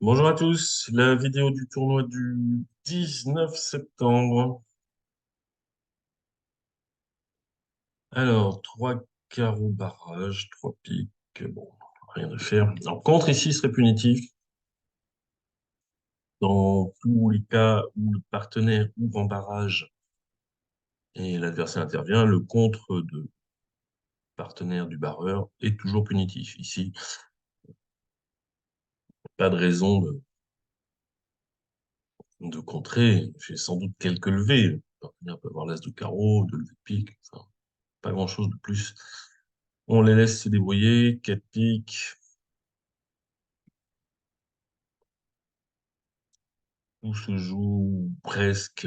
Bonjour à tous, la vidéo du tournoi du 19 septembre. Alors, trois carreaux barrage, trois piques, bon, rien à faire. Alors, contre ici serait punitif. Dans tous les cas où le partenaire ouvre en barrage et l'adversaire intervient, le contre de partenaire du barreur est toujours punitif. Ici, pas de raison de contrer. J'ai sans doute quelques levées. Le partenaire peut avoir l'as de carreau, de levée de pique, enfin, pas grand-chose de plus. On les laisse se débrouiller. 4 piques. Tout se joue presque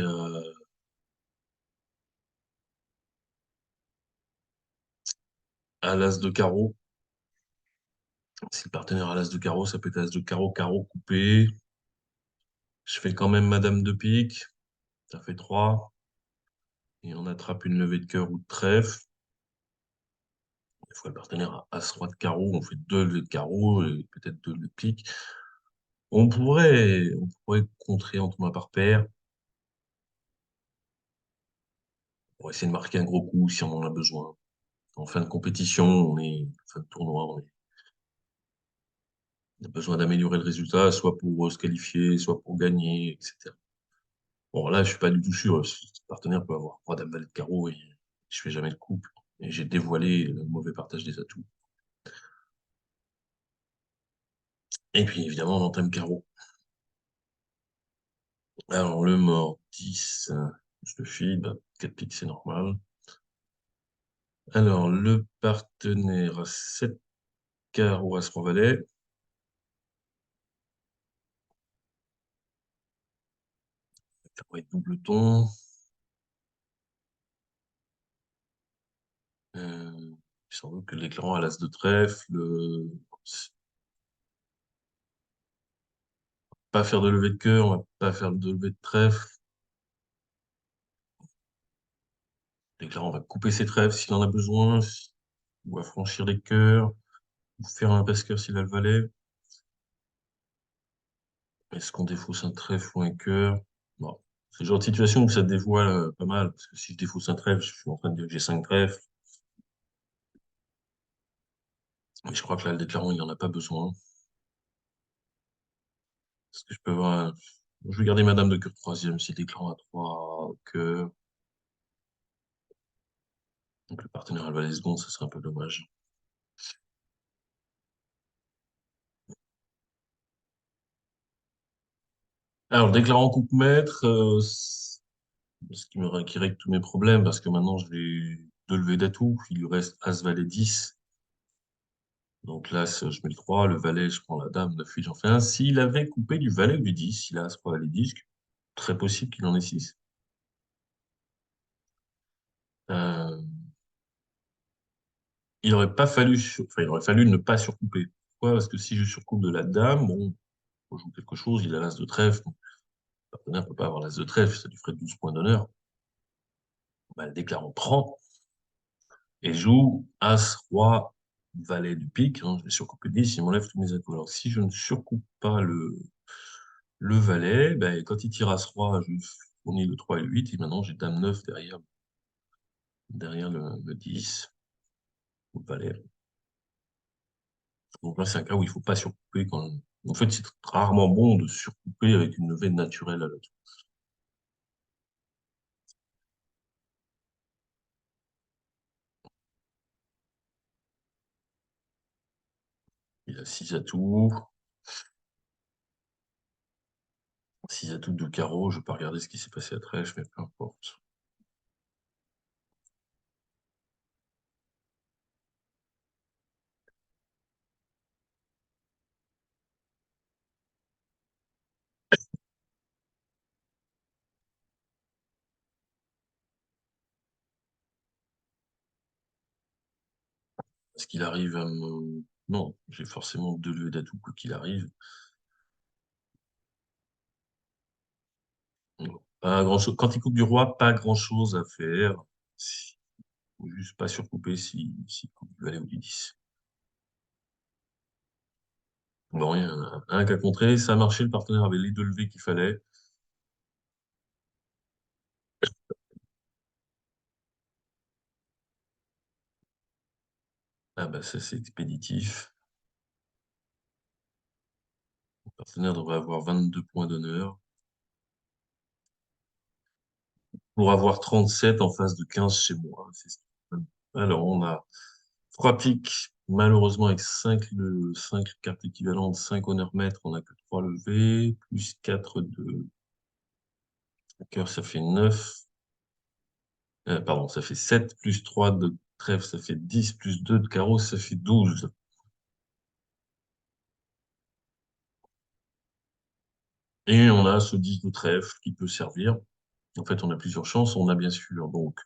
à l'as de carreau. Si le partenaire a l'as de carreau, ça peut être as de carreau, carreau coupé. Je fais quand même madame de pique. Ça fait 3. Et on attrape une levée de cœur ou de trèfle. Des fois, le partenaire a as-roi de carreau. On fait deux levées de carreau et peut-être deux levées de pique. On pourrait contrer en tournoi par paire. Pour essayer de marquer un gros coup si on en a besoin. En fin de compétition, en fin de tournoi, on a besoin d'améliorer le résultat, soit pour se qualifier, soit pour gagner, etc. Bon, là, je suis pas du tout sûr. Ce partenaire peut avoir roi dame valet de carreau et je fais jamais le couple. Et j'ai dévoilé le mauvais partage des atouts. Et puis, évidemment, on entame carreau. Alors, le mort 10, je le file, 4 piques, c'est normal. Alors, le partenaire 7 carreau as roi valet. Ça va être double ton. Euh, Sans doute que l'éclairant a l'as de trèfle. Pas faire de levée de cœur, on va pas faire de levée de trèfle. L'éclairant va couper ses trèfles s'il en a besoin, ou affranchir les cœurs, ou faire un passe-cœur s'il a le valet. Est-ce qu'on défausse un trèfle ou un cœur? Bon. C'est le genre de situation où ça dévoile pas mal, parce que si je défausse un trèfle, je suis en train de dire que j'ai 5 trèfles. Mais je crois que là, le déclarant, il n'en a pas besoin. Est-ce que je peux avoir Je vais garder Madame de cœur troisième si le déclarant a 3 cœurs. Donc le partenaire a le valet second, ça serait un peu dommage. Alors, le déclarant coupe maître, ce qui règle tous mes problèmes, parce que maintenant, j'ai deux levées d'atout. Il lui reste As, Valet, 10. Donc là, je mets le 3, le valet, je prends la dame, 9, 8, j'en fais un. S'il avait coupé du valet ou du 10, il a As, 3, Valet, 10, très possible qu'il en ait 6. Euh, il aurait fallu ne pas surcouper. Pourquoi? Parce que si je surcoupe de la dame, bon, on joue quelque chose, il a l'As de trèfle. Donc, le partenaire ne peut pas avoir l'As de trèfle, ça lui ferait 12 points d'honneur. Bah, le déclarant prend et joue As, Roi, Valet du pique. Hein, je vais surcouper 10, il m'enlève tous mes atouts. Alors, si je ne surcoupe pas le valet, ben, quand il tire As-Roi, je fournis le 3 et le 8, et maintenant j'ai Dame 9 derrière le 10, le valet. Donc là, c'est un cas où il ne faut pas surcouper. En fait, c'est rarement bon de surcouper avec une levée naturelle à la tour. Il a 6 atouts, 6 atouts de carreau. Je ne vais pas regarder ce qui s'est passé à Trèfle, mais peu importe. Est-ce qu'il arrive à me... Non, j'ai forcément deux levées d'atouts quoi qu'il arrive. Non, pas grand-chose. Quand il coupe du roi, pas grand-chose à faire. Il faut juste pas surcouper s'il coupe du valet ou du 10. Bon, il y en a un qui a contré, ça a marché, le partenaire avait les deux levées qu'il fallait. Ah bah ça c'est expéditif. Le partenaire devrait avoir 22 points d'honneur pour avoir 37 en face de 15 chez moi. Alors on a 3 piques, malheureusement avec 5 cartes équivalentes, 5 honneurs maîtres, on n'a que 3 levées, plus 4 de cœur, ça fait 9. Pardon, ça fait 7, plus 3 de trèfle, ça fait 10, plus 2 de carreau, ça fait 12. Et on a ce 10 de trèfle qui peut servir. En fait, on a plusieurs chances. On a bien sûr donc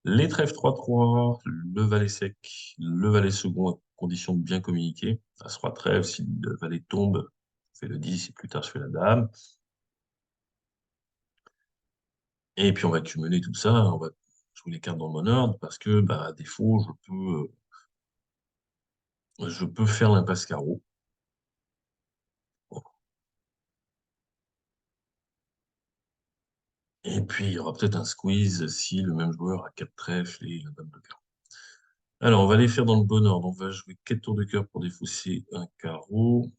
les trèfles 3-3, le valet sec, le valet second à condition de bien communiquer. As-roi trèfle, si le valet tombe, je fais le 10 et plus tard je fais la dame. Et puis on va cumuler tout ça, on va jouer les cartes dans le bon ordre parce que, bah, à défaut, je peux faire l'impasse carreau. Et puis il y aura peut-être un squeeze si le même joueur a 4 trèfles et la dame de carreau. Alors, on va les faire dans le bon ordre. On va jouer 4 tours de cœur pour défausser un carreau.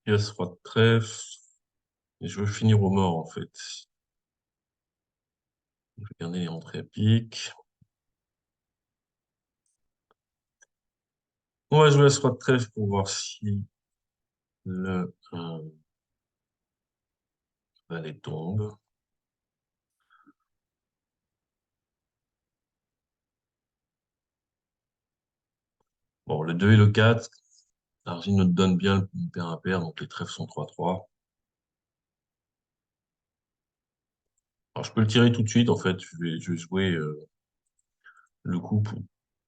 Et As-roi de trèfle. Et je veux finir au mort, en fait. Je vais garder les rentrées à pique. On va jouer As-roi de trèfle pour voir si le valet tombe. Bon, le 2 et le 4. Argile nous donne bien le pair impair, donc les trèfles sont 3-3. Alors, je peux le tirer tout de suite, en fait. Je vais jouer le coup pour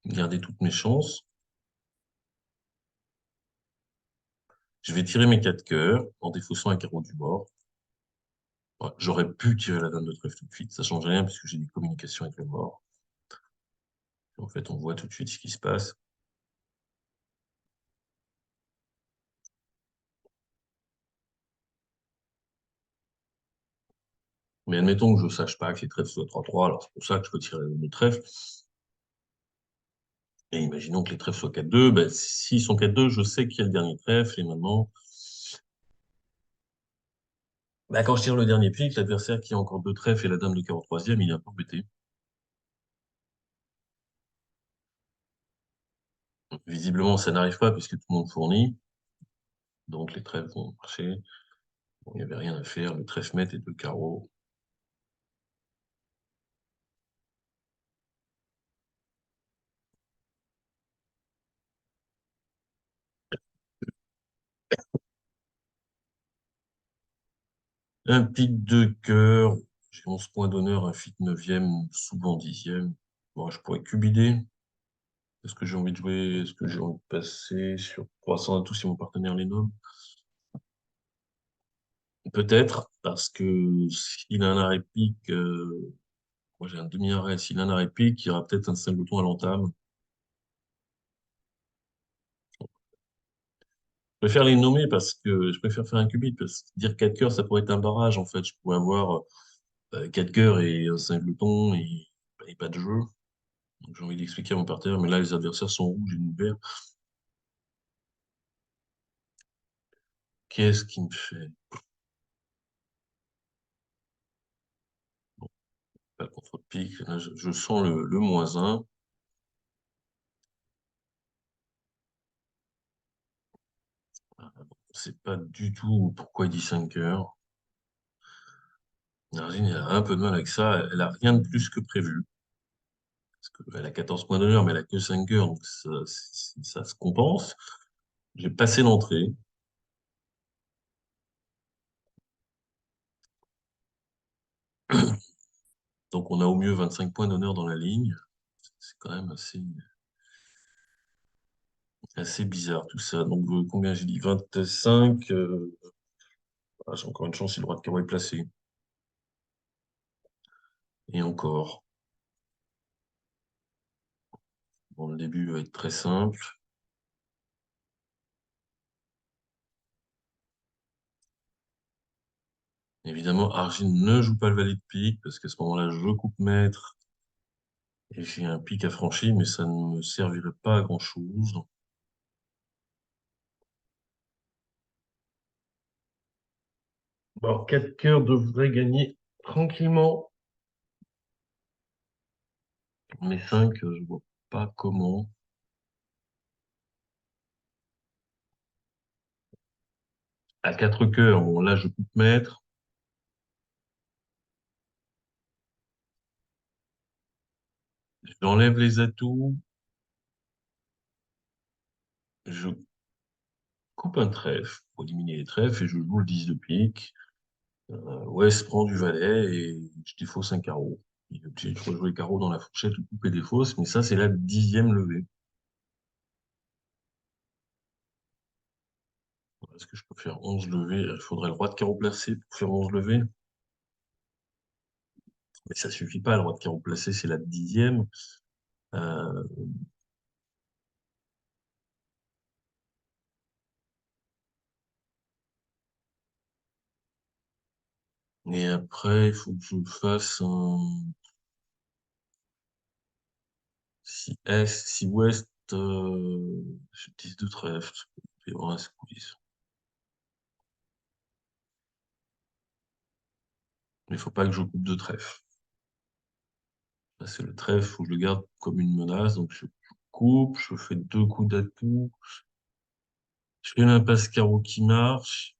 garder toutes mes chances. Je vais tirer mes 4 cœurs en défaussant un carreau du mort. Ouais, j'aurais pu tirer la dame de trèfle tout de suite. Ça change rien puisque j'ai des communications avec le mort. En fait, on voit tout de suite ce qui se passe. Mais admettons que je ne sache pas que les trèfles soient 3-3, alors c'est pour ça que je peux tirer le trèfle. Et imaginons que les trèfles soient 4-2. Ben, s'ils sont 4-2, je sais qu'il y a le dernier trèfle. Et maintenant, ben, quand je tire le dernier pic, l'adversaire qui a encore 2 trèfles et la dame de carreau troisième, il est un peu embêté. Visiblement, ça n'arrive pas puisque tout le monde fournit. Donc les trèfles vont marcher. Bon, il n'y avait rien à faire. Le trèfle maître et 2 carreaux. Un pic de cœur. J'ai 11 points d'honneur, un fit 9e, souvent 10e. Bon, je pourrais cubider. Est-ce que j'ai envie de jouer? Est-ce que j'ai envie de passer sur 300 à tout si mon partenaire les nomme? Peut-être, parce que s'il a un arrêt pique, moi j'ai un demi-arrêt, s'il a un arrêt pique, il y aura peut-être un singleton à l'entame. Je préfère les nommer parce que je préfère faire un cubit, parce que dire 4 cœurs, ça pourrait être un barrage en fait. Je pourrais avoir 4 cœurs et un singleton et pas de jeu. Donc j'ai envie d'expliquer à mon partenaire, mais là les adversaires sont rouges et nous verts. Qu'est-ce qui me fait? Bon, pas le contre-pique. Là, je sens le -1. C'est pas du tout pourquoi il dit 5 heures. Narzine, elle a un peu de mal avec ça. Elle a rien de plus que prévu. Parce qu'elle a 14 points d'honneur, mais elle a que 5 heures, donc ça se compense. J'ai passé l'entrée. Donc on a au mieux 25 points d'honneur dans la ligne. C'est quand même assez bizarre tout ça. Donc combien j'ai dit? 25. J'ai encore une chance si le droit de carreau est placé. Et encore. Bon, le début va être très simple. Évidemment, Argile ne joue pas le valet de pique, parce qu'à ce moment-là, je coupe maître et j'ai un pic à franchir, mais ça ne me servirait pas à grand-chose. Bon, 4 cœurs devraient gagner tranquillement, mais 5, je vois pas comment. À 4 cœurs, bon, là, je coupe maître. J'enlève les atouts. Je coupe un trèfle pour éliminer les trèfles et je joue le 10 de pique. West prend du valet et je défausse un carreau. Il est obligé de rejouer carreau dans la fourchette ou couper des fausses, mais ça, c'est la 10e levée. Est-ce que je peux faire 11 levées? Il faudrait le roi de carreau placé pour faire 11 levées. Mais ça suffit pas, le roi de carreau placé, c'est la 10e. Euh, et après, il faut que je fasse un... Si Ouest, je 10 de trèfle, je vais avoir un squeeze. Mais il faut pas que je coupe de trèfle. Là, c'est le trèfle, faut que je le garde comme une menace. Donc je coupe, je fais 2 coups d'atout. Je fais l'impasse carreau qui marche.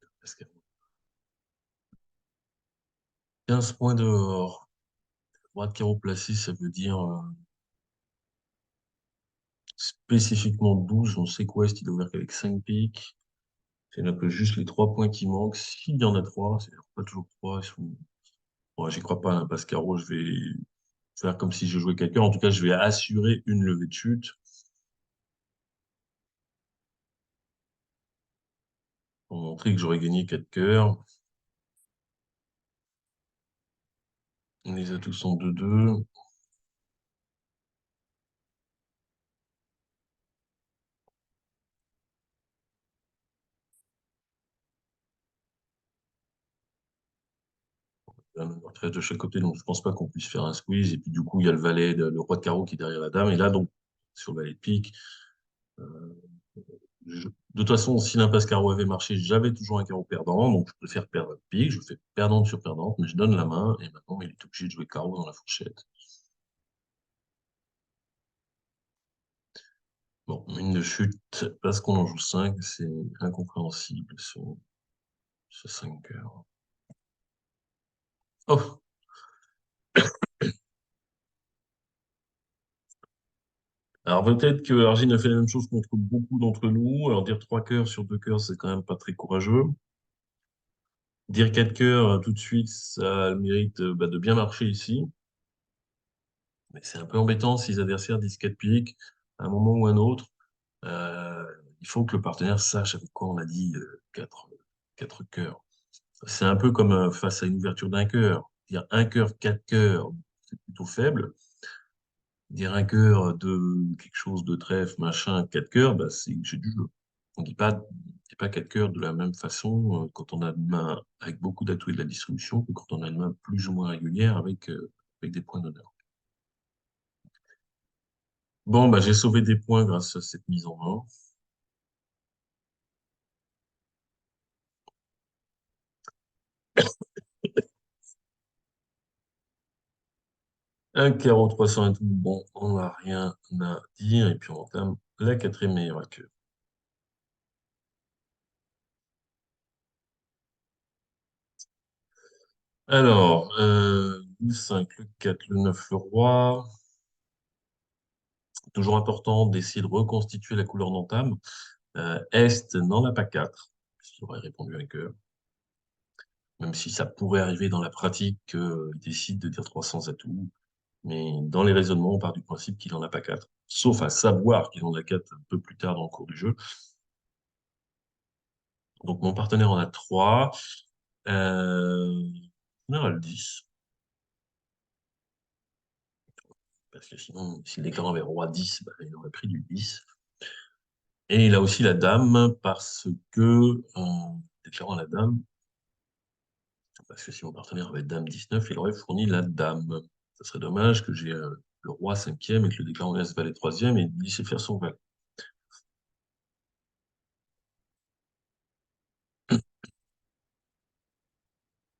Impasse carreau. 15 points dehors. Roi de carreau placé, ça veut dire spécifiquement 12. On sait qu'Ouest, il a ouvert qu'avec 5 piques. C'est là que juste les 3 points qui manquent. S'il y en a 3, c'est pas toujours 3. Bon, j'y crois pas, l'impasse carreau. Je vais faire comme si je jouais quelqu'un. En tout cas, je vais assurer une levée de chute pour montrer que j'aurais gagné 4 cœurs. Les atouts sont 2-2. Un treize de chaque côté, donc je pense pas qu'on puisse faire un squeeze. Et puis du coup, il y a le valet, le roi de carreau qui est derrière la dame. Et là, donc, sur le valet de pique, euh, de toute façon, si l'impasse carreau avait marché, j'avais toujours un carreau perdant. Donc, je préfère perdre un pique. Je fais perdante sur perdante, mais je donne la main. Et maintenant, il est obligé de jouer carreau dans la fourchette. Bon, une de chute, parce qu'on en joue 5, c'est incompréhensible ce 5 cœurs. Oh! Alors peut-être que Argine a fait la même chose contre beaucoup d'entre nous. Alors dire 3 cœurs sur 2 cœurs, c'est quand même pas très courageux. Dire 4 cœurs tout de suite, ça a le mérite bah, de bien marcher ici. Mais c'est un peu embêtant si les adversaires disent 4 piques à un moment ou à un autre. Euh, il faut que le partenaire sache avec quoi on a dit 4 cœurs. C'est un peu comme face à une ouverture d'un cœur. Dire un cœur, 4 cœurs, c'est plutôt faible. Dire un cœur de quelque chose de trèfle, machin, 4 cœurs, bah, c'est du jeu. On dit pas 4 cœurs de la même façon quand on a une main avec beaucoup d'atouts et de la distribution que quand on a une main plus ou moins régulière avec des points d'honneur. Bon, bah, j'ai sauvé des points grâce à cette mise en main. Un carreau 300 atouts, bon, on n'a rien à dire. Et puis on entame la quatrième meilleure queue. Alors, le 5, le 4, le 9, le roi. Toujours important d'essayer de reconstituer la couleur d'entame. Est n'en a pas 4, puisqu'il aurait répondu un cœur. Même si ça pourrait arriver dans la pratique qu'il décide de dire 300 atouts. Mais dans les raisonnements, on part du principe qu'il n'en a pas 4. sauf à savoir qu'ils ont la 4 un peu plus tard dans le cours du jeu. Donc mon partenaire en a 3. On a le 10. Parce que sinon, si le déclarant avait roi 10, bah, il aurait pris du 10. Et il a aussi la dame parce que, déclarant la dame, parce que si mon partenaire avait dame 19, il aurait fourni la dame. Ça serait dommage que j'ai le roi 5e et que le déclarant laisse valet 3e et il lui laisse faire son valet.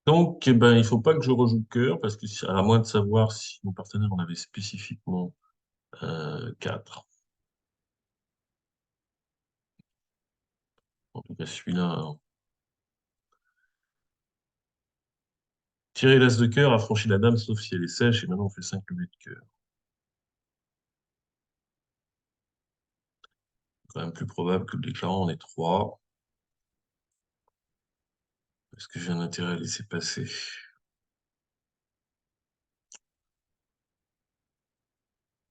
Donc, eh ben, il faut pas que je rejoue cœur parce que, à moins de savoir si mon partenaire en avait spécifiquement 4. En tout cas, celui-là, hein. Tirer l'as de cœur, affranchit la dame, sauf si elle est sèche, et maintenant on fait 5 levées de cœur. Quand même plus probable que le déclarant en ait 3. Est-ce que j'ai un intérêt à laisser passer?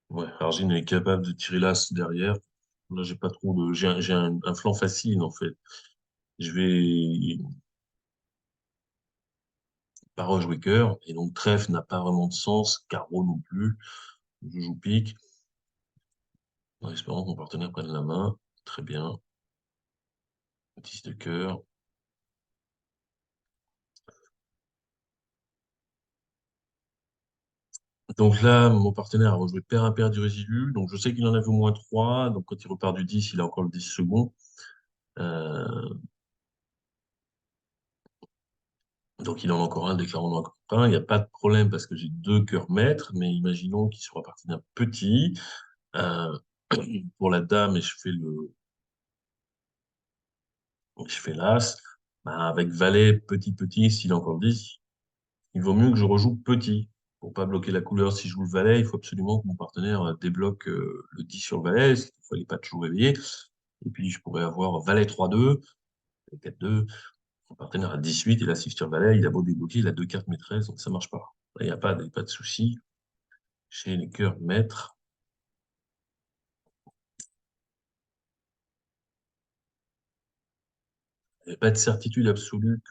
Ouais, Argine est capable de tirer l'as derrière. Là, j'ai pas trop de. J'ai un flanc facile, en fait. Je vais pas rejouer cœur, et donc trèfle n'a pas vraiment de sens, carreau non plus. Je joue pique, en espérant que mon partenaire prenne la main. Très bien. 10 de cœur. Donc là, mon partenaire a rejoué pair impair du résidu. Donc je sais qu'il en avait au moins 3. Donc quand il repart du 10, il a encore le 10 second. Euh, donc il en a encore un, déclarant encore un. Il n'y a pas de problème parce que j'ai 2 cœurs maîtres. Mais imaginons qu'il soit parti d'un petit. Euh, pour la dame, et je fais l'as. Ben, avec valet petit petit, s'il a encore le 10, il vaut mieux que je rejoue petit. Pour pas bloquer la couleur, si je joue le valet, il faut absolument que mon partenaire débloque le 10 sur le valet, ce qu'il ne fallait pas toujours réveiller. Et puis, je pourrais avoir valet 3-2, 4-2. Mon partenaire a 18, il a 6 sur valet, il a beau débloquer, il a 2 cartes maîtresses, donc ça marche pas. Là, il n'y a pas de souci. Chez les cœurs maîtres, il n'y a pas de certitude absolue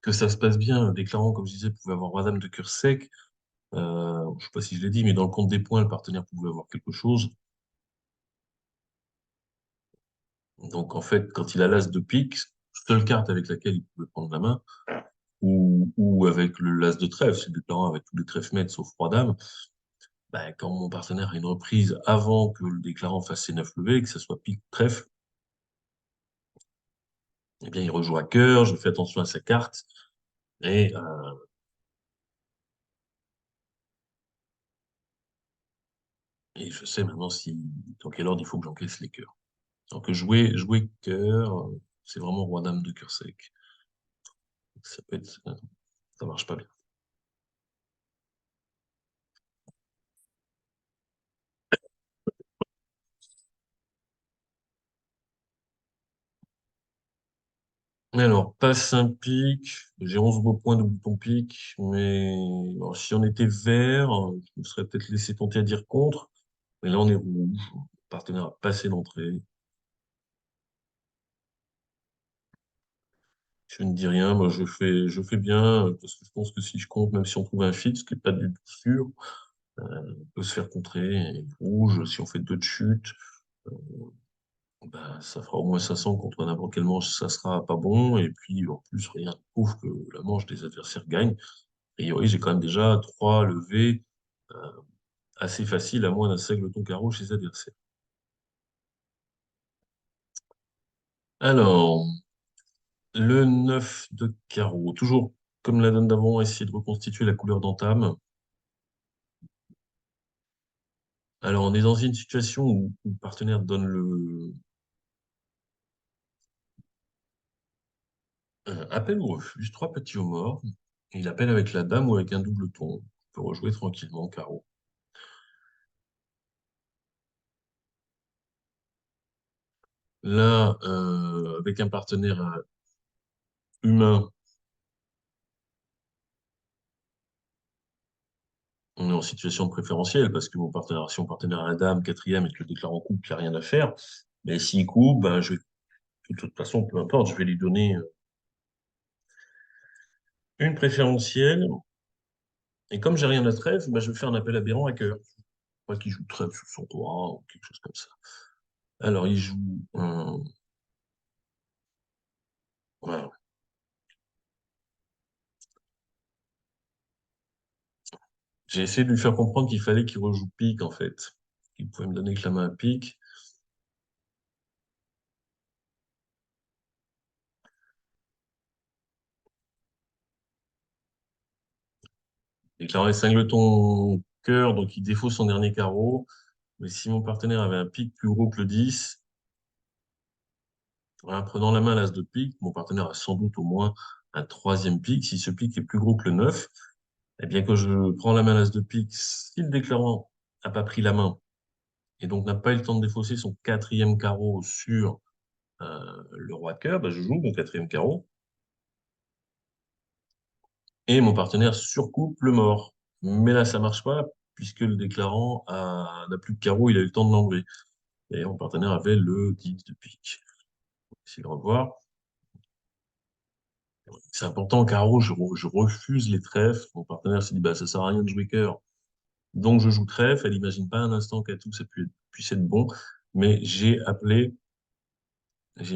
que ça se passe bien. Déclarant, comme je disais, pouvait avoir madame de cœur sec. Je ne sais pas si je l'ai dit, mais dans le compte des points, le partenaire pouvait avoir quelque chose. Donc, en fait, quand il a l'as de pique, seule carte avec laquelle il pouvait prendre la main, ou avec le l'as de trèfle, c'est le déclarant avec tous les trèfles maîtres sauf roi dame, ben, quand mon partenaire a une reprise avant que le déclarant fasse ses 9 levées, que ce soit pique trèfle, eh bien, il rejoue à cœur, je fais attention à sa carte, et, euh, et je sais maintenant dans quel ordre il faut que j'encaisse les cœurs. Donc, jouer cœur, c'est vraiment roi dame de cœur sec. Ça marche pas bien. Alors, passe un pic, j'ai 11 beaux points de bouton pic, mais alors, si on était vert, je me serais peut-être laissé tenter à dire contre, mais là on est rouge, le partenaire a passé d'entrée. Je ne dis rien, moi je fais bien, parce que je pense que si je compte, même si on trouve un fit, ce qui n'est pas du tout sûr, on peut se faire contrer. Et rouge, si on fait 2 de chute, euh, bah, ça fera au moins 500 contre n'importe quel manche, ça sera pas bon, et puis en plus, rien ne prouve que la manche des adversaires gagne. A priori, j'ai quand même déjà 3 levées assez faciles, à moins d'un singleton carreau chez les adversaires. Alors, le 9 de carreau, toujours comme la donne d'avant, essayer de reconstituer la couleur d'entame. Alors, on est dans une situation où le partenaire donne appel ou refuse, 3 petits hauts morts. Il appelle avec la dame ou avec un double ton. On peut rejouer tranquillement carreau. Là, avec un partenaire humain, on est en situation préférentielle parce que si mon partenaire a la dame, quatrième, et que le déclarant coupe, il n'y a rien à faire. Mais s'il coupe, ben, de toute façon, peu importe, je vais lui donner une préférentielle. Et comme j'ai rien à trèfle, ben, je vais faire un appel aberrant à cœur. Pas qu'il joue trèfle sur son roi ou quelque chose comme ça. Alors, il joue un. Voilà. J'ai essayé de lui faire comprendre qu'il fallait qu'il rejoue pique, en fait. Il pouvait me donner que la main à pique. Déclarant les singletons cœur, donc il défausse son dernier carreau. Mais si mon partenaire avait un pique plus gros que le 10, en prenant la main à l'as de pique, mon partenaire a sans doute au moins un troisième pique. Si ce pique est plus gros que le 9, eh bien, quand je prends la main à l'as de pique, si le déclarant n'a pas pris la main et donc n'a pas eu le temps de défausser son quatrième carreau sur le roi de cœur, bah, je joue mon quatrième carreau et mon partenaire surcoupe le mort. Mais là, ça marche pas puisque le déclarant n'a plus de carreau, il a eu le temps de l'enlever. Et mon partenaire avait le 10 de pique. Essayer de revoir. C'est important, carreau, je refuse les trèfles. Mon partenaire s'est dit, bah, ça sert à rien de jouer cœur. Donc, je joue trèfle. Elle n'imagine pas un instant qu'à tout, ça puisse être bon. Mais j'ai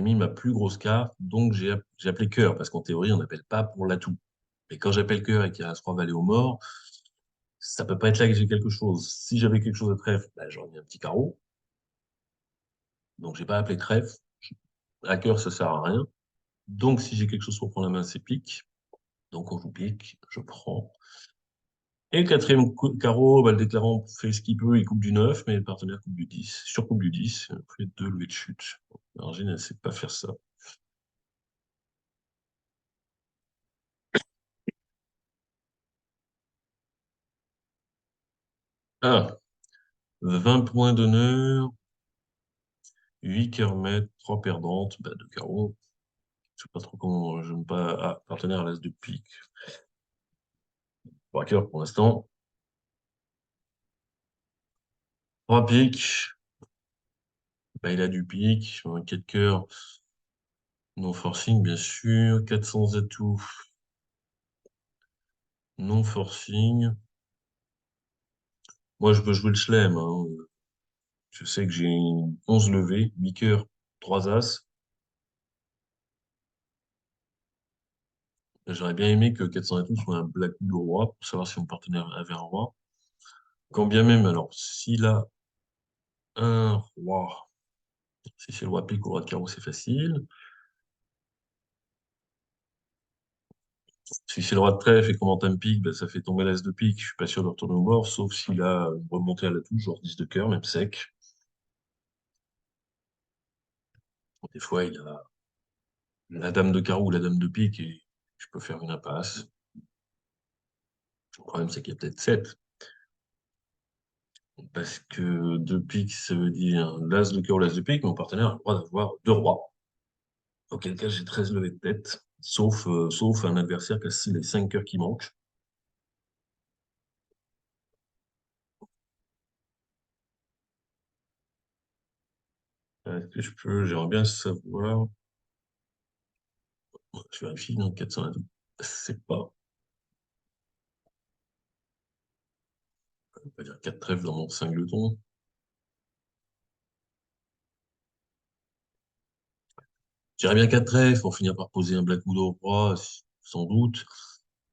mis ma plus grosse carte, donc j'ai appelé cœur, parce qu'en théorie, on n'appelle pas pour l'atout. Mais quand j'appelle cœur et qu'il y a As-Roi Valet au mort, ça peut pas être là que j'ai quelque chose. Si j'avais quelque chose à trèfle, bah, j'aurais mis un petit carreau. Donc, j'ai pas appelé trèfle. À cœur, ça sert à rien. Donc, si j'ai quelque chose pour prendre la main, c'est pique. Donc, on joue pique, je prends. Et le quatrième carreau, bah, le déclarant fait ce qu'il peut, il coupe du 9, mais le partenaire coupe du 10, surcoupe du 10, fait deux levées de chute. L'Argentine, elle ne sait pas faire ça. Ah, 20 points d'honneur, 8 cœurs maîtres, 3 perdantes, bah, 2 carreaux. Je sais pas trop comment, je n'aime pas. Ah, partenaire à l'as de pique. 3 cœurs pour l'instant. 3 piques, bah, il a du pique. 4 cœurs, non forcing, bien sûr. 400 atouts, non forcing. Moi, je veux jouer le chelem, hein. Je sais que j'ai 11 levées, 8 cœurs, 3 as. J'aurais bien aimé que 400 atouts soit un black ou le roi pour savoir si mon partenaire avait un roi. Quand bien même, alors, s'il a un roi, si c'est le roi pique ou le roi de carreau, c'est facile. Si c'est le roi de trèfle et qu'on monte un pique, ben, ça fait tomber l'as de pique. Je suis pas sûr de retourner au bord, sauf s'il a remonté à la touche, genre 10 de cœur, même sec. Des fois, il a la dame de carreau ou la dame de pique et je peux faire une impasse. Le problème, c'est qu'il y a peut-être 7. Parce que deux piques, ça veut dire l'as de cœur ou l'as de pique, mon partenaire a le droit d'avoir deux rois. Auquel cas, j'ai 13 levées de tête, sauf un adversaire qui a les 5 cœurs qui manquent. Est-ce que je peux, j'aimerais bien savoir. Je vérifie, dans 412. C'est pas, on va dire 4 trèfles dans mon singleton. J'irais bien 4 trèfles pour finir par poser un black widow au roi, sans doute.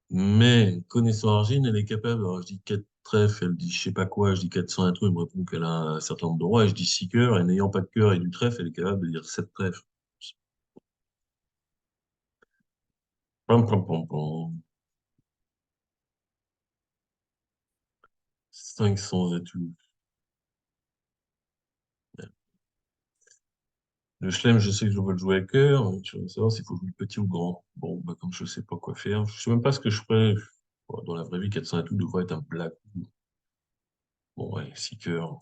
Mais connaissant Argine, elle est capable. Alors, je dis 4 trèfles, elle dit je sais pas quoi, je dis 400 un truc, elle me répond qu'elle a un certain nombre de rois, et je dis 6 cœurs, et n'ayant pas de cœur et du trèfle, elle est capable de dire 7 trèfles. Pam, pam, pam, pam. 500 et tout. Le chelem, je sais que je veux le jouer à cœur, mais je veux savoir s'il faut jouer petit ou grand. Bon, bah, comme je sais pas quoi faire, je sais même pas ce que je ferais. Bon, dans la vraie vie, 400 et tout devrait être un black. Bon, ouais, 6 cœurs.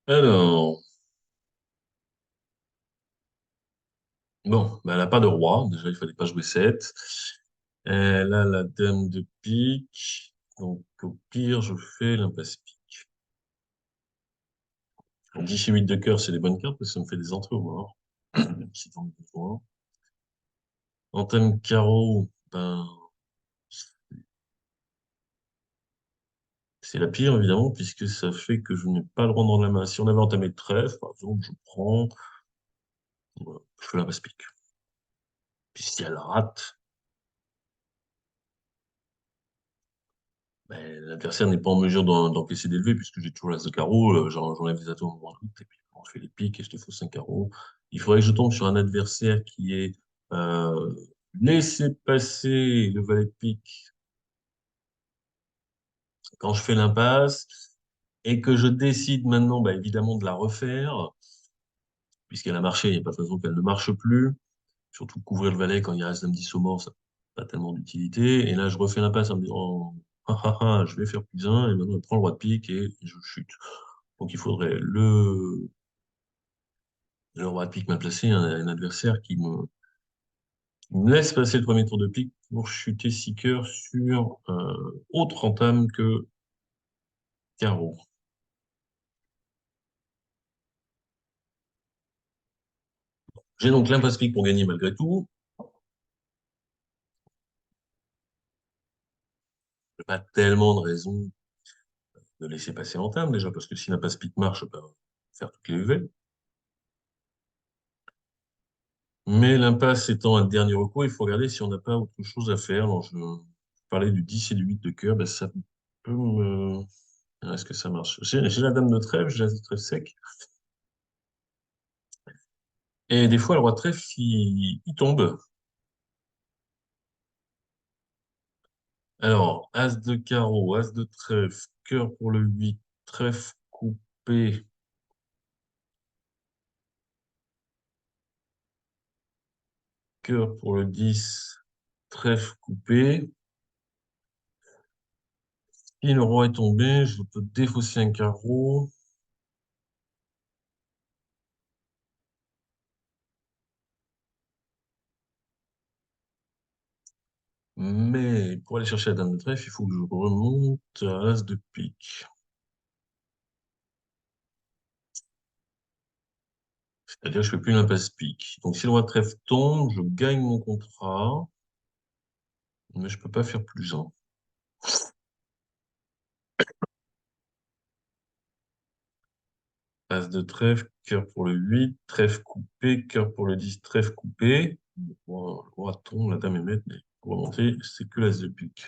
Alors, Bon, ben, elle n'a pas de roi. Déjà, il fallait pas jouer 7. Elle a la dame de pique. Donc, au pire, je fais l'impasse pique. 10 et 8 de cœur, c'est les bonnes cartes, parce que ça me fait des entrées au mort. Si t'en as besoin. Entame carreau, ben, c'est la pire, évidemment, puisque ça fait que je n'ai pas le droit dans la main. Si on avait entamé de trèfle, par exemple, je prends, voilà, je fais l'impasse pique. Puis si elle rate, ben, l'adversaire n'est pas en mesure d'encaisser d'élever, puisque j'ai toujours l'as de carreau, j'enlève des atomes en doute, et puis on fait les piques, et je te fausse un carreau. Il faudrait que je tombe sur un adversaire qui ait laissé passer le valet de pique quand je fais l'impasse, et que je décide maintenant, bah, évidemment, de la refaire, puisqu'elle a marché, il n'y a pas de raison qu'elle ne marche plus. Surtout couvrir le valet quand il y a As-Dame 10 au mort, ça n'a pas tellement d'utilité. Et là, je refais l'impasse en me disant, ah, ah, ah, je vais faire plus un, et maintenant, je prends le roi de pique et je chute. Donc, il faudrait le roi de pique m'a placé un adversaire qui me laisse passer le premier tour de pique pour chuter 6 cœurs sur autre entame que carreau. J'ai donc l'impasse pique pour gagner malgré tout. J'ai pas tellement de raison de laisser passer l'entame déjà, parce que si l'impasse pique marche, je peux faire toutes les UV. Mais l'impasse étant un dernier recours, il faut regarder si on n'a pas autre chose à faire. Alors, je parlais du 10 et du 8 de cœur, ben, ça peut me... Est-ce que ça marche? J'ai la dame de trèfle, j'ai la de trèfle sec. Et des fois, le roi de trèfle, il tombe. Alors, as de carreau, as de trèfle, cœur pour le 8, trèfle coupé, cœur pour le 10, trèfle coupé. Si le roi est tombé, je peux défausser un carreau. Mais pour aller chercher la dame de trèfle, il faut que je remonte à l'as de pique. C'est-à-dire que je ne fais plus l'impasse pique. Donc si le roi de trèfle tombe, je gagne mon contrat, mais je ne peux pas faire plus un. As de trèfle, cœur pour le 8, trèfle coupé, cœur pour le 10, trèfle coupé. Le roi tombe, la dame est maître, mais pour remonter, c'est que l'as de pique.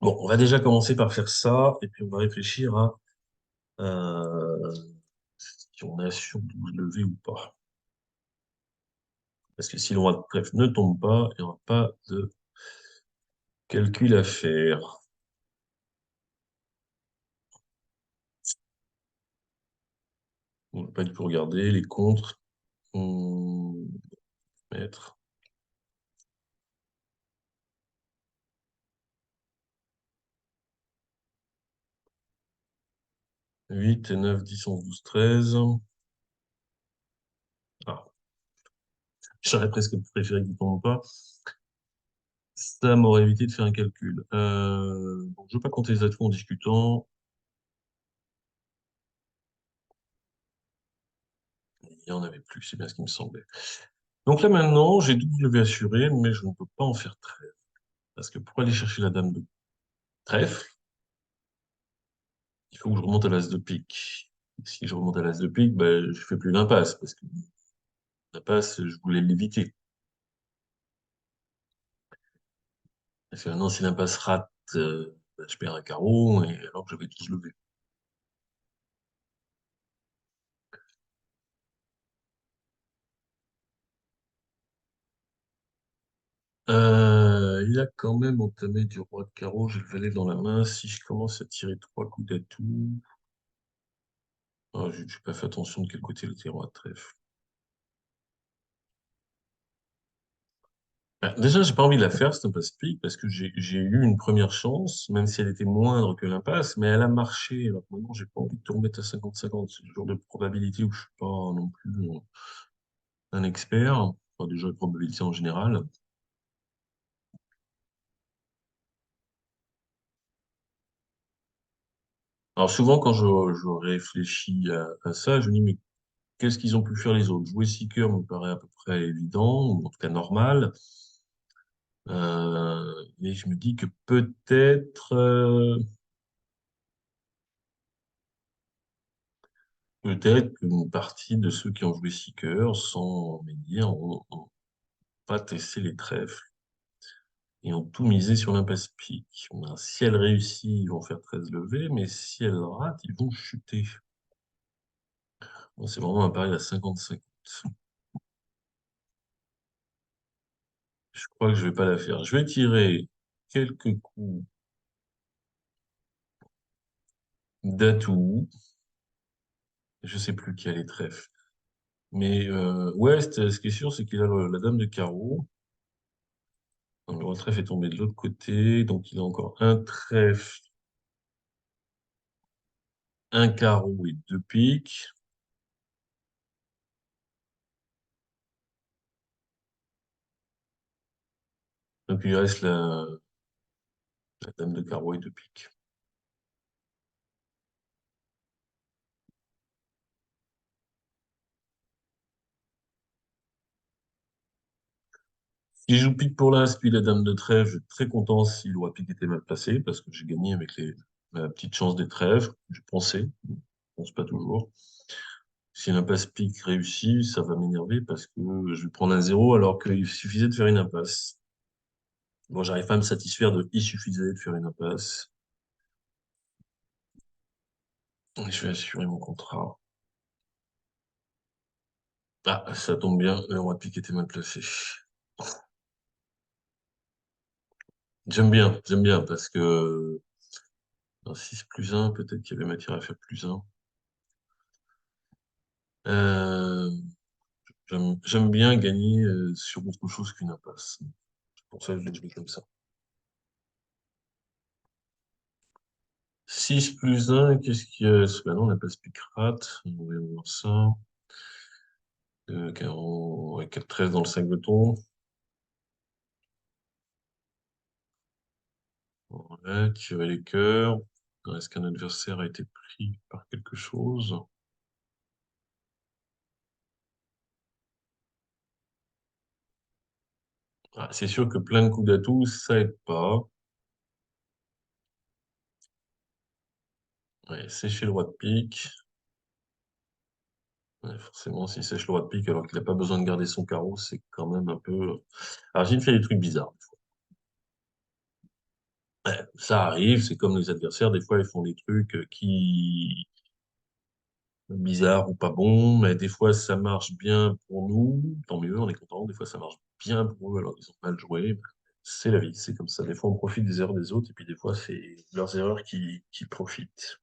Bon, on va déjà commencer par faire ça, et puis on va réfléchir à si on assure 12 levées ou pas. Parce que si le roi de trèfle ne tombe pas, il n'y aura pas de calcul à faire. On va pas du tout regarder les contres. On va mettre 8 et 9, 10, 11, 12, 13. Ah, j'aurais presque préféré qu'il ne tombe pas. Ça m'aurait évité de faire un calcul. Donc, je ne veux pas compter les atouts en discutant. Il n'y en avait plus, c'est bien ce qui me semblait. Donc là maintenant, j'ai 12 levées assurées, mais je ne peux pas en faire 13. Parce que pour aller chercher la dame de trèfle, il faut que je remonte à l'as de pique. Si je remonte à l'as de pique, ben, je ne fais plus l'impasse, parce que l'impasse, je voulais l'éviter. Parce que maintenant, si l'impasse rate, ben, je perds un carreau, et alors que j'avais tous levé. Il a quand même entamé du roi de carreau, j'ai le valet dans la main. Si je commence à tirer 3 coups d'atout, ah, je n'ai pas fait attention de quel côté le roi de trèfle. Ben, déjà, j'ai pas envie de la faire, cette impasse pique, parce que j'ai eu une première chance, même si elle était moindre que l'impasse, mais elle a marché. Alors que maintenant, j'ai pas envie de tout remettre à 50-50. C'est le genre de probabilité où je suis pas non plus. un expert, enfin, du jeu de probabilité en général. Alors souvent, quand je réfléchis à ça, je me dis, mais qu'est-ce qu'ils ont pu faire les autres? Jouer Seeker me paraît à peu près évident, ou en tout cas normal. Et je me dis que peut-être qu'une partie de ceux qui ont joué Seeker, sans médire, ont pas testé les trèfles et ont tout misé sur l'impasse pique. Ben, si elle réussit, ils vont faire 13 levées, mais si elle rate, ils vont chuter. Bon, c'est vraiment un pari à 50-50. Je crois que je vais pas la faire. Je vais tirer quelques coups d'atout. Je sais plus qui a les trèfles. Mais ouais, ce qui est sûr, c'est qu'il a la dame de carreau. Donc, le trèfle est tombé de l'autre côté. Donc il a encore un trèfle, un carreau et deux piques. Donc il reste la dame de carreau et deux piques. Si je joue pique pour l'as, puis la dame de trèfle, je suis très content si le roi pique était mal placé, parce que j'ai gagné avec la petite chance des trèfles. Je pensais, je pense pas toujours. Si l'impasse pique réussit, ça va m'énerver parce que je vais prendre un zéro alors qu'il suffisait de faire une impasse. Bon, j'arrive pas à me satisfaire de il suffisait de faire une impasse. Et je vais assurer mon contrat. Ah, ça tombe bien, le roi de pique était mal placé. J'aime bien parce que dans 6 plus un, peut-être qu'il y avait matière à faire plus un. Euh, j'aime bien gagner sur autre chose qu'une impasse. C'est pour ça que je l'ai joué comme ça. 6 plus un, qu'est-ce qu'il y a? Ben non, on n'a pas Spicrate. On va voir ça. Carreau, ouais, 4-13 dans le 5 de ton. Voilà, tirer les cœurs. Est-ce qu'un adversaire a été pris par quelque chose? Ah, c'est sûr que plein de coups d'atout, ça aide pas. Ouais, sécher le roi de pique. Ouais, forcément, s'il sèche le roi de pique alors qu'il n'a pas besoin de garder son carreau, c'est quand même un peu. Alors, j'ai fait des trucs bizarres. Ouais, ça arrive, c'est comme les adversaires, des fois ils font des trucs qui bizarres ou pas bons, mais des fois ça marche bien pour nous, tant mieux, on est content. Des fois ça marche bien pour eux alors qu'ils ont mal joué. C'est la vie, c'est comme ça. Des fois on profite des erreurs des autres et puis des fois c'est leurs erreurs qui profitent.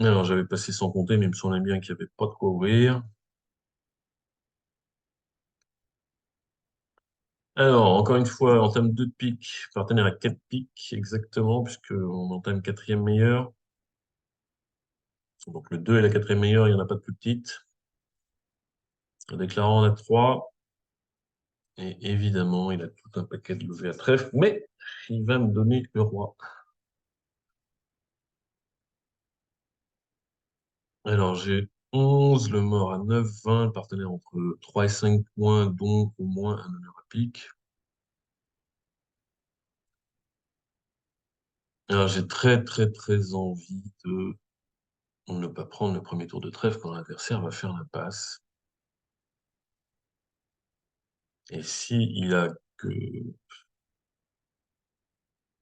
Alors j'avais passé sans compter, mais il me semblait bien qu'il n'y avait pas de quoi ouvrir. Alors, encore une fois, en termes de piques, partenaire à 4 piques exactement, puisqu'on entame quatrième meilleur. Donc le 2 et la quatrième meilleure, il n'y en a pas de plus petite. Le déclarant en a 3. Et évidemment, il a tout un paquet de levées à trèfle, mais il va me donner le roi. Alors, j'ai 11, le mort à 9, 20, le partenaire entre 3 et 5 points, donc au moins un honneur à pique. Alors, j'ai très, très, très envie de ne pas prendre le premier tour de trèfle quand l'adversaire va faire l'impasse. Et si il a que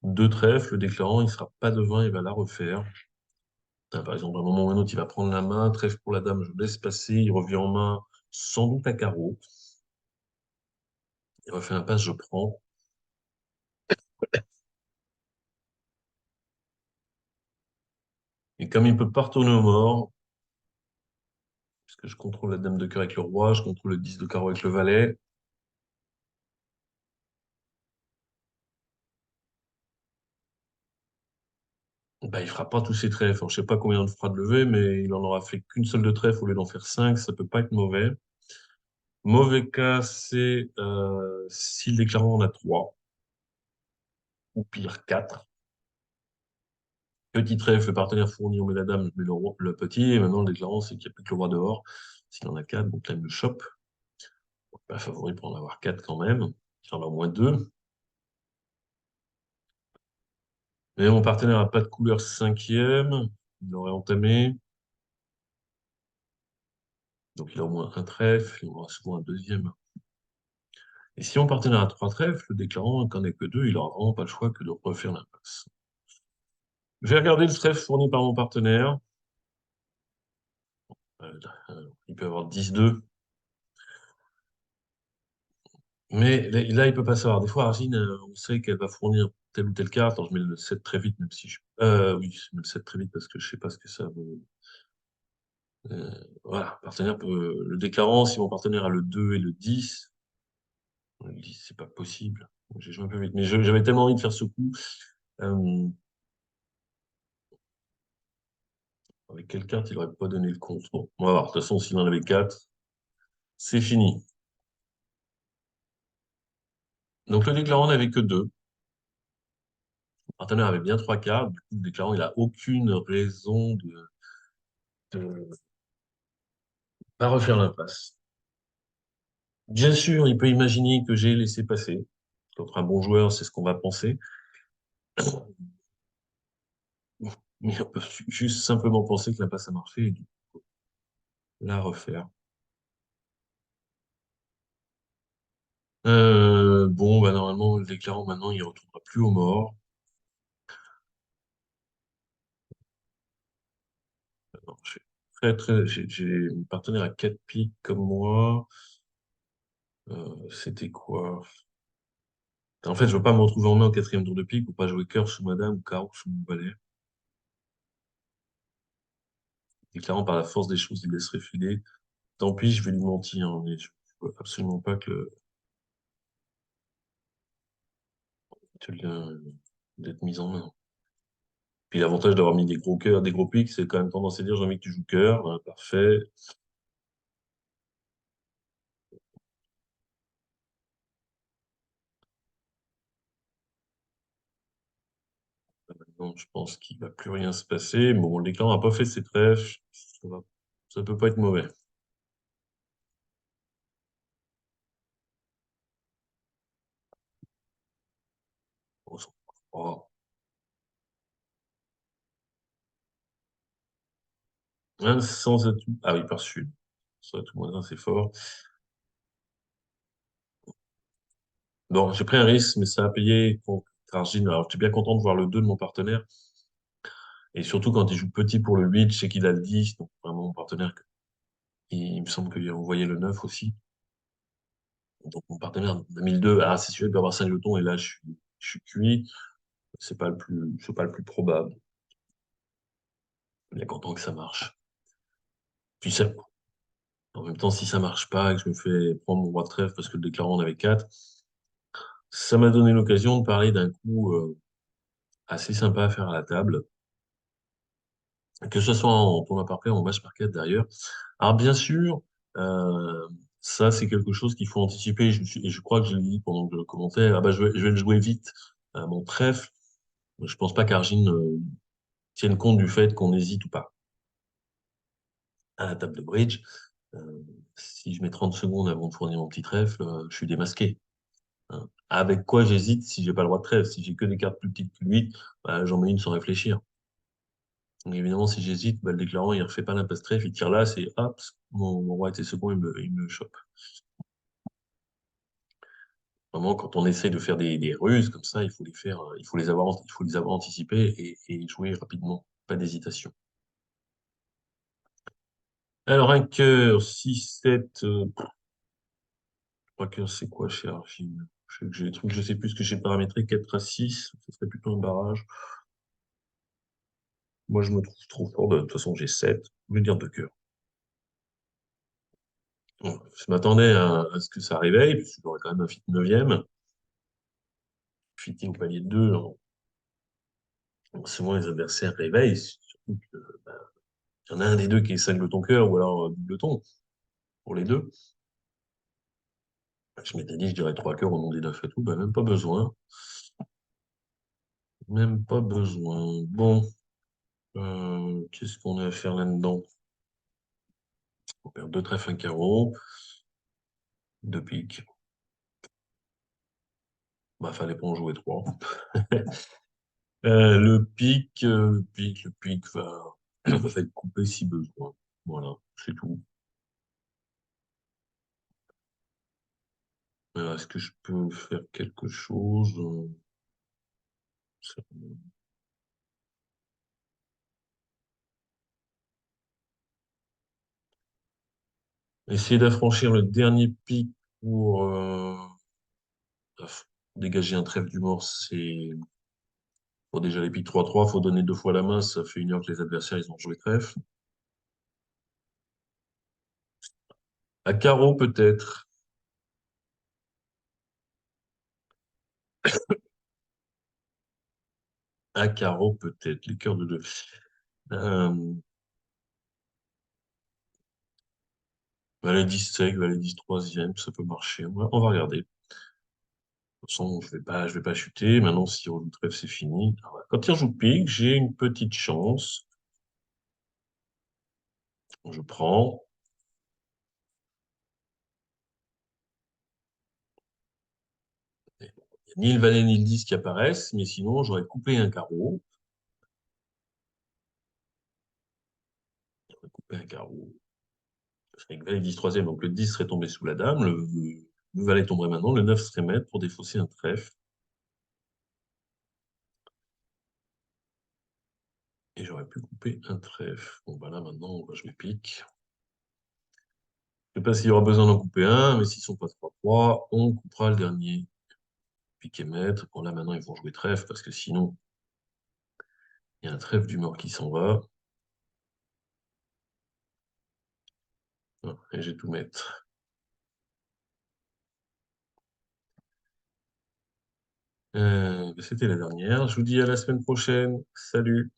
deux trèfles, le déclarant, il ne sera pas devant, il va la refaire. Par exemple, à un moment ou à un autre, il va prendre la main, trèfle pour la dame, je laisse passer, il revient en main, sans doute à carreau. Il refait l'impasse, je prends. Et comme il ne peut pas retourner au mort, puisque je contrôle la dame de cœur avec le roi, je contrôle le 10 de carreau avec le valet, bah, il fera pas tous ses trèfles. Alors, je sais pas combien il fera de levée, mais il en aura fait qu'une seule de trèfle au lieu d'en faire cinq. Ça peut pas être mauvais. Mauvais cas, c'est si le déclarant en a trois, ou pire, quatre. Petit trèfle, le partenaire fournit, on met la dame, je mets le petit, et maintenant le déclarant, c'est qu'il n'y a plus que le roi dehors. S'il en a quatre, donc là, il me chope. Pas favori pour en avoir quatre quand même. Il en a au moins deux. Mais mon partenaire n'a pas de couleur cinquième. Il aurait entamé. Donc il a au moins un trèfle. Il aura souvent un deuxième. Et si mon partenaire a trois trèfles, le déclarant, quand n'est que deux, il n'aura vraiment pas le choix que de refaire l'impasse. Je vais regarder le trèfle fourni par mon partenaire. Euh, il peut avoir 10-2. Mais là, il peut pas savoir. Des fois, Argine, on sait qu'elle va fournir telle ou telle carte. Alors, je mets le 7 très vite, même si je... oui, je mets le 7 très vite parce que je sais pas ce que ça veut. Voilà, partenaire peut... Le déclarant, si mon partenaire a le 2 et le 10, c'est pas possible. J'ai joué un peu vite. Mais j'avais tellement envie de faire ce coup. Euh, avec quelle carte il aurait pas donné le compte? Bon, on va voir. De toute façon, s'il en avait 4, c'est fini. Donc, le déclarant n'avait que 2. Le partenaire avait bien 3 cartes. Du coup, le déclarant, il a aucune raison de pas refaire l'impasse. Bien sûr, il peut imaginer que j'ai laissé passer. Contre un bon joueur, c'est ce qu'on va penser. Mais on peut juste simplement penser que l'impasse a marché et du coup, la refaire. Bon, bah, normalement, le déclarant, maintenant, il ne retournera plus aux morts. Non, j'ai un partenaire à 4 piques comme moi. C'était quoi? En fait, je veux pas me retrouver en main au quatrième tour de pique ou pas jouer cœur sous madame ou carreau sous mon valet. Déclarant par la force des choses, il laisserait filer. Tant pis, je vais lui mentir, hein, mais je veux absolument pas d'être mise en main. Puis l'avantage d'avoir mis des gros cœurs, des gros piques, c'est quand même tendance à dire j'ai envie que tu joues cœur. Voilà, parfait. Maintenant, je pense qu'il va plus rien se passer. Bon, l'écran n'a pas fait ses trèfles. Ça peut pas être mauvais. On s'en- oh. Sans atout. Ah oui, par sud. Sans atout moins un, c'est fort. Bon, j'ai pris un risque, mais ça a payé contre Argine. Alors, j'étais bien content de voir le 2 de mon partenaire. Et surtout, quand il joue petit pour le 8, je sais qu'il a le 10. Donc, vraiment, mon partenaire, il me semble qu'il a envoyé le 9 aussi. Donc, mon partenaire a mis le 2. Ah, c'est sûr, il peut avoir 5 jetons. Et là, je suis cuit. C'est pas le plus probable. Bien content que ça marche. Puis ça, en même temps, si ça marche pas et que je me fais prendre mon roi de trèfle parce que le déclarant en avait 4, ça m'a donné l'occasion de parler d'un coup assez sympa à faire à la table, que ce soit en tournoi par pair ou en match par 4 d'ailleurs. Alors bien sûr, euh, ça c'est quelque chose qu'il faut anticiper. Et je crois que je l'ai dit pendant que je le commentais. Ah bah, je vais le jouer vite à mon trèfle. Je pense pas qu'Argine tienne compte du fait qu'on hésite ou pas à la table de bridge. Euh, si je mets 30 secondes avant de fournir mon petit trèfle, je suis démasqué. Hein. Avec quoi j'hésite si j'ai pas le droit de trèfle? Si j'ai que des cartes plus petites que 8, bah, j'en mets une sans réfléchir. Donc évidemment, si j'hésite, bah, le déclarant, il refait pas l'impasse trèfle, il tire là, c'est hop, mon roi était second, il me chope. Vraiment, quand on essaye de faire des ruses comme ça, il faut les faire, il faut les avoir anticipées et jouer rapidement, pas d'hésitation. Alors, un cœur, 6-7, 3 cœurs, c'est quoi chez Argile? Je sais que j'ai des trucs, je sais plus ce que j'ai paramétré, 4 à 6, ce serait plutôt un barrage. Moi, je me trouve trop fort, de toute façon, j'ai 7, je vais dire 2 cœurs. Bon, je m'attendais à ce que ça réveille, parce que j'aurais quand même un fit 9e. Fité au palier de 2, Souvent, les adversaires réveillent, surtout que, bah, il y en a un des deux qui est singleton cœur ou alors doubleton, pour les deux. Je m'étais dit, je dirais trois cœurs au nom des neuf et tout, bah, même pas besoin. Même pas besoin. Bon, qu'est-ce qu'on a à faire là-dedans? On perd deux trèfles, un carreau, deux piques. Bah, fallait pas en jouer trois. Le pic va être coupé si besoin. Voilà, c'est tout. Est-ce que je peux faire quelque chose? Ça- Essayer d'affranchir le dernier pic pour dégager un trèfle du mort, c'est... Bon, déjà, les piques 3-3, faut donner deux fois la main, ça fait une heure que les adversaires, ils ont joué trèfle. À carreau, peut-être. À carreau, peut-être. Les cœurs de deux. Euh, Valet 10 sec, valet 10 troisième, ça peut marcher. On va regarder. De toute façon, je vais pas chuter. Maintenant, si on joue trèfle, c'est fini. Ah ouais. Quand il joue pique, j'ai une petite chance. Je prends. Il n'y a ni le valet ni le 10 qui apparaissent, mais sinon, j'aurais coupé un carreau. J'aurais coupé un carreau. Avec valet 10 troisième, donc le 10 serait tombé sous la dame. Le valet tomberait maintenant. Le 9 serait maître pour défausser un trèfle. Et j'aurais pu couper un trèfle. Bon, bah là, maintenant, on va jouer pique. Je ne sais pas s'il y aura besoin d'en couper un, mais s'ils sont pas 3-3, on coupera le dernier. Pique et maître. Bon, là, maintenant, ils vont jouer trèfle, parce que sinon, il y a un trèfle du mort qui s'en va. Ah, et j'ai tout maître. C'était la dernière. Je vous dis à la semaine prochaine. Salut.